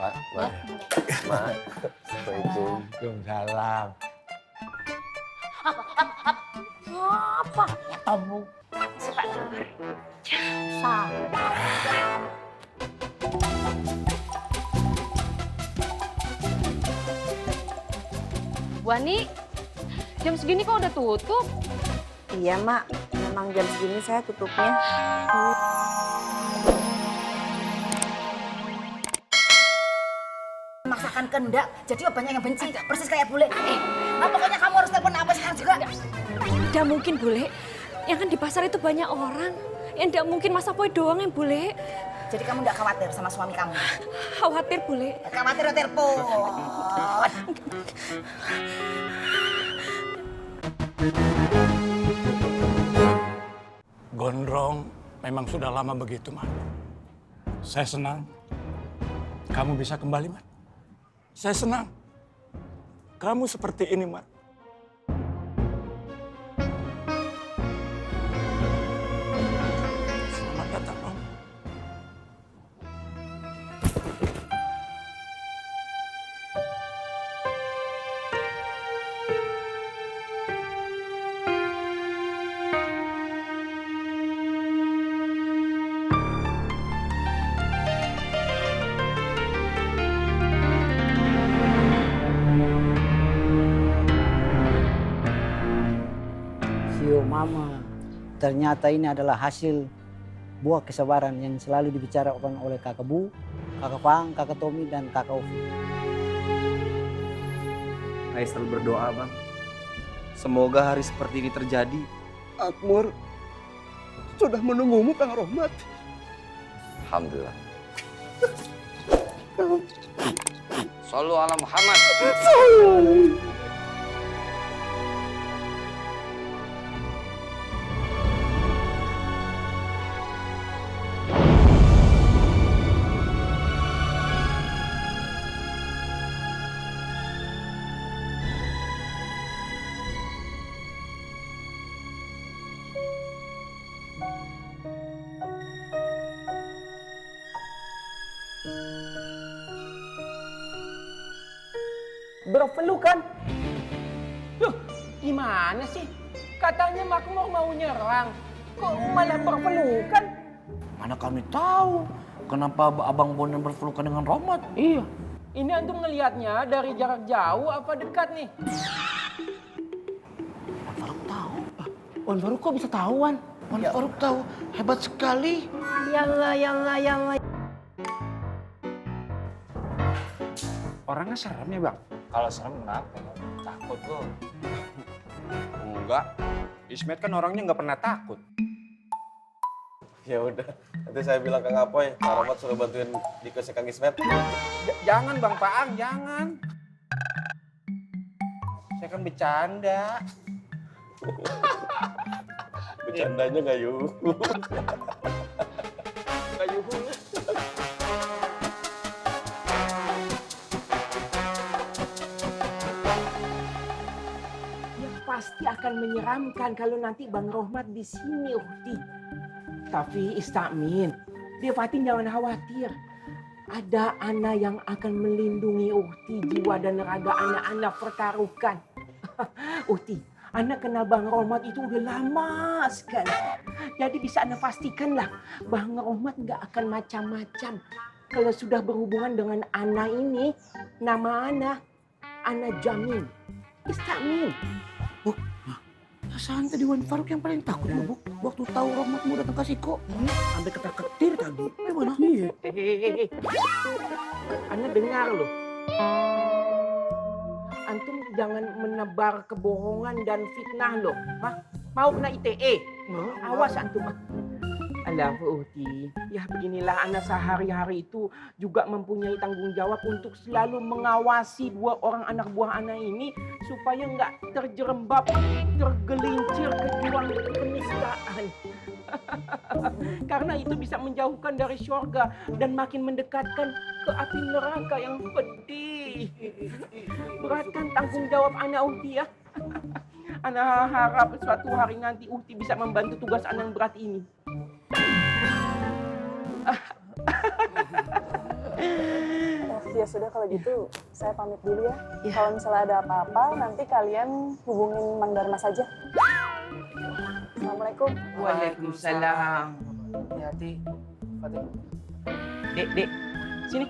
Pak, Mak. Mak. Assalamualaikum. Waalaikumsalam. Apa? Ya kamu. Si Pak Nur. Sabar. Bu Ani, jam segini kok udah tutup? Iya, Mak. Memang jam segini saya tutupnya. Memaksakan kehendak, jadi banyak yang benci. Persis kayak bule. Nah, pokoknya kamu harus telepon apa sekarang juga. Tidak mungkin, Bule. Yang kan di pasar itu banyak orang. Yang tidak mungkin Mas Apoy doang yang Bule. Jadi kamu nggak khawatir sama suami kamu? Khawatir, Bule. Khawatir ya telepon. Gondrong memang sudah lama begitu, Mat. Saya senang kamu bisa kembali, Mat. Saya senang kamu seperti ini, Mat. Selamat datang, Om. Sio Mama, ternyata ini adalah hasil buah kesabaran yang selalu dibicarakan oleh kakak Bu, kakak Fang, kakak Tommy, dan kakak Ovi. Saya selalu berdoa, Bang. Semoga hari seperti ini terjadi. Akmur sudah menunggumu, Kang Rohmat. Alhamdulillah. Sallu ala Muhammad. Berpelukan? Loh, gimana sih? Katanya Makmur mau nyerang. Kok malah berpelukan? Mana kami tahu kenapa Abang Bondan berpelukan dengan Rohmat. Iya. Ini antum ngelihatnya dari jarak jauh apa dekat nih? Wan Faruk tahu. Wan Faruk kok bisa tahu, Wan? Wan Faruk tahu. Hebat sekali. Yallah. Orangnya serem ya, Bang? Kalau serem kenapa? Takut lo. Enggak. Ismet kan orangnya nggak pernah takut. Ya udah, nanti saya bilang Kang Apoy, Kang Rohmat suruh bantuin dikasih Kang Ismet. Jangan Bang Paang, jangan. Saya kan bercanda. Bercandanya nggak yuk. Nggak yuhu. Ya pasti akan menyeramkan kalau nanti Bang Rohmat di sini, Uhti. Tapi Istamin, dia Fatin jangan khawatir. Ada Ana yang akan melindungi Uhti, jiwa dan raga anak-anak pertaruhkan. Uhti, Ana kenal Bang Rohmat itu udah lama sekali. Jadi bisa Ana pastikanlah Bang Rohmat nggak akan macam-macam. Kalau sudah berhubungan dengan Ana ini, nama Ana jamin. Istamin. Perasaan tadi Wan Faruk yang paling takut, Bu. Waktu tahu Rohmat mau datang ke Siko. Sampai ketar-ketir tadi. Gimana? Iya. Hehehe. Ana dengar loh. Antum jangan menebar kebohongan dan fitnah loh. Hah? Mau kena ITE. Awas antum. Alah, Uhti. Ya beginilah anak sehari-hari itu juga mempunyai tanggung jawab untuk selalu mengawasi dua orang anak buah anak ini supaya nggak terjerembab, tergelincir ke jurang keniscayaan. Karena itu bisa menjauhkan dari syurga dan makin mendekatkan ke api neraka yang pedih. Beratkan tanggung jawab anak Uhti ya. Ana harap suatu hari nanti Uhti bisa membantu tugas anak yang berat ini. Ya sudah kalau gitu saya pamit dulu ya. Kalau misalnya ada apa-apa nanti kalian hubungin Mang Dharma saja. Assalamualaikum. Waalaikumsalam. Hati-hati. Fatin. Dek, sini.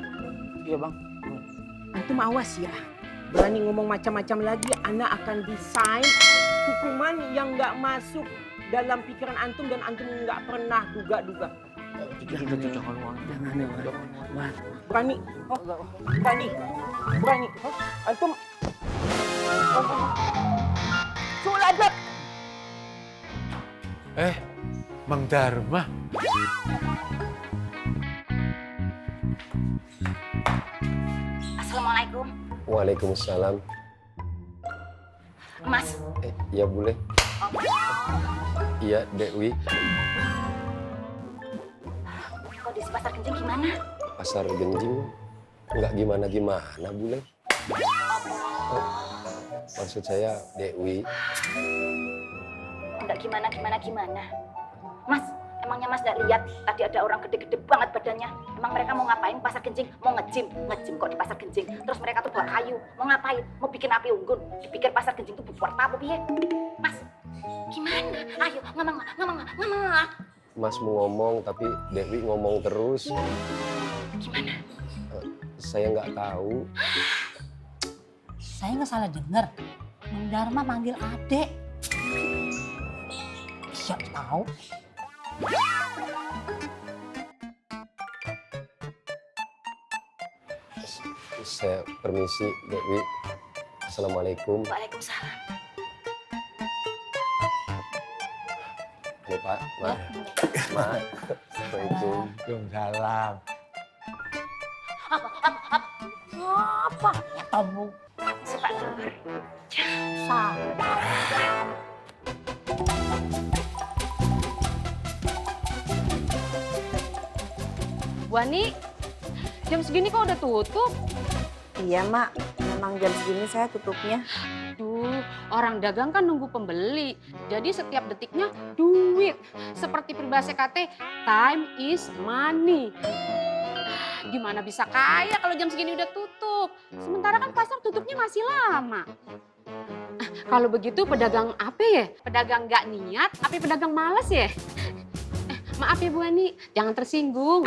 Iya bang. Antum awas ya. Berani ngomong macam-macam lagi, anak akan desain hukuman yang nggak masuk dalam pikiran antum dan antum nggak pernah duga-duga. Berani, berani. Antum Suladab. Mang Dharma. Assalamualaikum. Waalaikumsalam. Mas. Iya boleh. Iya Dewi. Kondisi pasar Genjing gimana? Pasar Genjing nggak gimana-gimana bule. Maksud saya Dewi. Nggak gimana. Mas, emangnya Mas nggak lihat tadi ada orang gede-gede banget badannya? Emang mereka mau ngapain pasar Genjing? Mau ngejim kok di pasar Genjing. Terus mereka tuh bawa kayu, mau ngapain? Mau bikin api unggun. Dipikir pasar Genjing tuh buat apa piye? Mas, gimana? Ayo ngomong. Mas mau ngomong tapi Dewi ngomong terus. Gimana? Saya nggak tahu. Saya nggak salah dengar. Mang Dharma manggil adek. Siap tahu. Saya permisi Dewi. Assalamualaikum. Waalaikumsalam. Ini Pak, Ma. Assalamualaikum. Waalaikumsalam. Apa? Ya kamu. Cepat. Bu Ani, jam segini kok udah tutup? Iya, Mak. Memang jam segini saya tutupnya. Duh, orang dagang kan nunggu pembeli. Jadi setiap detiknya duit. Seperti peribahasa kata, time is money. Gimana bisa kaya kalau jam segini udah tutup? Sementara kan pasar tutupnya masih lama. Kalau begitu pedagang apa ya? Pedagang nggak niat, apa pedagang malas ya? Maaf ya Bu Ani, jangan tersinggung.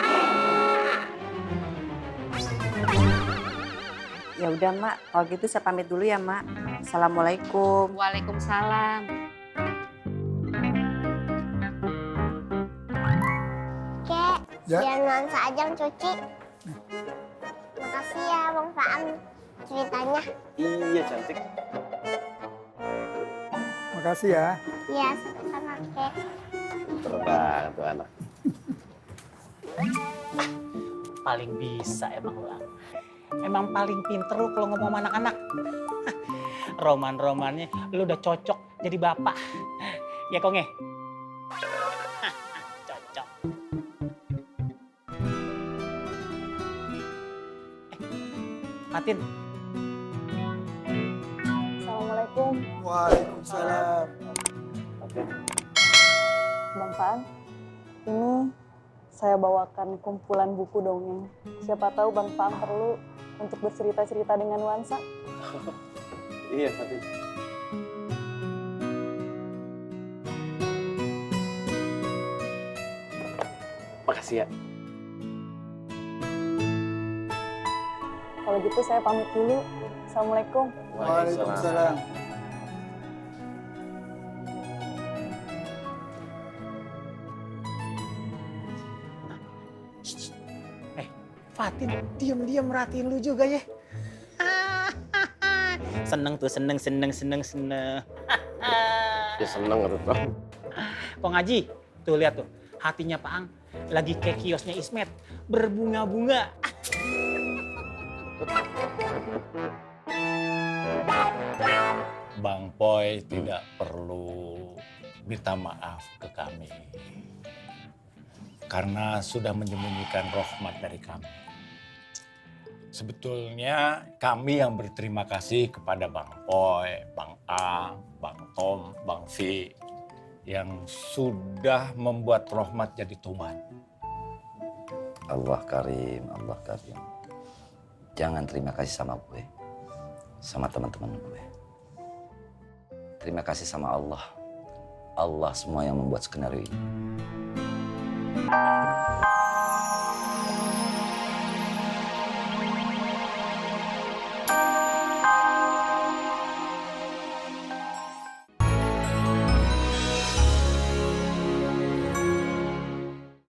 Ya udah, Mak. Kalau gitu saya pamit dulu ya, Mak. Assalamualaikum. Waalaikumsalam. Kek, Ya. biar nuansa aja yang cuci. Makasih ya Bang Faam ceritanya. Iya cantik. Makasih ya. Iya, sama-sama Kek. Terbang tuh anak. Paling bisa emang lu. Emang paling pinter lu kalau ngomong sama anak-anak. Roman-romannya lu udah cocok jadi bapak. Ya Konge? Cocok. Fatin. Assalamualaikum. Waalaikumsalam. Bang Faam, ini saya bawakan kumpulan buku dongeng. Siapa tahu Bang Faam perlu untuk bercerita-cerita dengan nuansa. Iya Fatin. Makasih ya. Kalau gitu saya pamit dulu. Assalamualaikum. Waalaikumsalam. Fatin, diam-diam merhatiin lu juga ya. Seneng tuh, seneng. Ya seneng tuh Bang. Kok Ngaji, tuh lihat tuh. Hatinya Pak Ang lagi kayak kiosnya Ismet. Berbunga-bunga. Bang Poy tidak perlu minta maaf ke kami. Karena sudah menyembunyikan rahmat dari kami. Sebetulnya kami yang berterima kasih kepada Bang Poy, Bang A, Bang Tom, Bang V yang sudah membuat rahmat jadi tobat. Allah Karim, Allah Karim. jangan terima kasih sama gue, sama teman-teman gue. Terima kasih sama Allah. Allah semua yang membuat skenario ini.